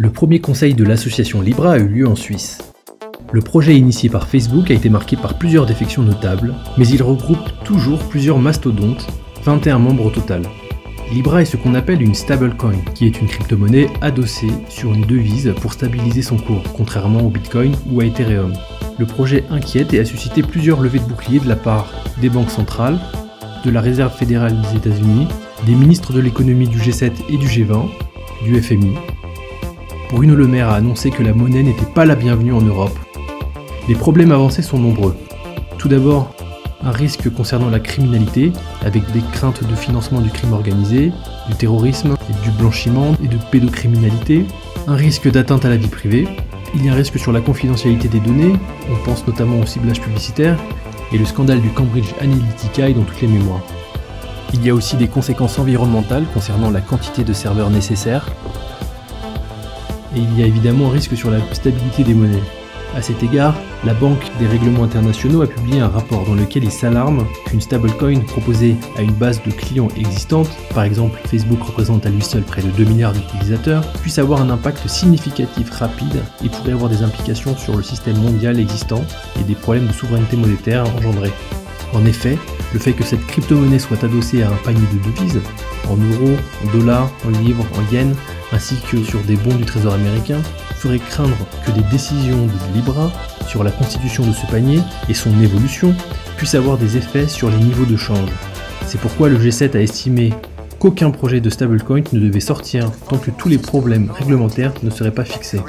Le premier conseil de l'association Libra a eu lieu en Suisse. Le projet initié par Facebook a été marqué par plusieurs défections notables, mais il regroupe toujours plusieurs mastodontes, 21 membres au total. Libra est ce qu'on appelle une stablecoin, qui est une crypto-monnaie adossée sur une devise pour stabiliser son cours, contrairement au Bitcoin ou à Ethereum. Le projet inquiète et a suscité plusieurs levées de boucliers de la part des banques centrales, de la Réserve fédérale des États-Unis, des ministres de l'économie du G7 et du G20, du FMI. Bruno Le Maire a annoncé que la monnaie n'était pas la bienvenue en Europe. Les problèmes avancés sont nombreux. Tout d'abord, un risque concernant la criminalité, avec des craintes de financement du crime organisé, du terrorisme, du blanchiment et de pédocriminalité. Un risque d'atteinte à la vie privée. Il y a un risque sur la confidentialité des données, on pense notamment au ciblage publicitaire, et le scandale du Cambridge Analytica est dans toutes les mémoires. Il y a aussi des conséquences environnementales concernant la quantité de serveurs nécessaires, et il y a évidemment un risque sur la stabilité des monnaies. A cet égard, la Banque des règlements internationaux a publié un rapport dans lequel il s'alarme qu'une stablecoin proposée à une base de clients existante, par exemple Facebook représente à lui seul près de 2 milliards d'utilisateurs, puisse avoir un impact significatif rapide et pourrait avoir des implications sur le système mondial existant et des problèmes de souveraineté monétaire engendrés. En effet, le fait que cette crypto-monnaie soit adossée à un panier de devises, en euros, en dollars, en livres, en yens, ainsi que sur des bons du trésor américain, ferait craindre que des décisions de Libra sur la constitution de ce panier et son évolution puissent avoir des effets sur les niveaux de change. C'est pourquoi le G7 a estimé qu'aucun projet de stablecoin ne devait sortir tant que tous les problèmes réglementaires ne seraient pas fixés.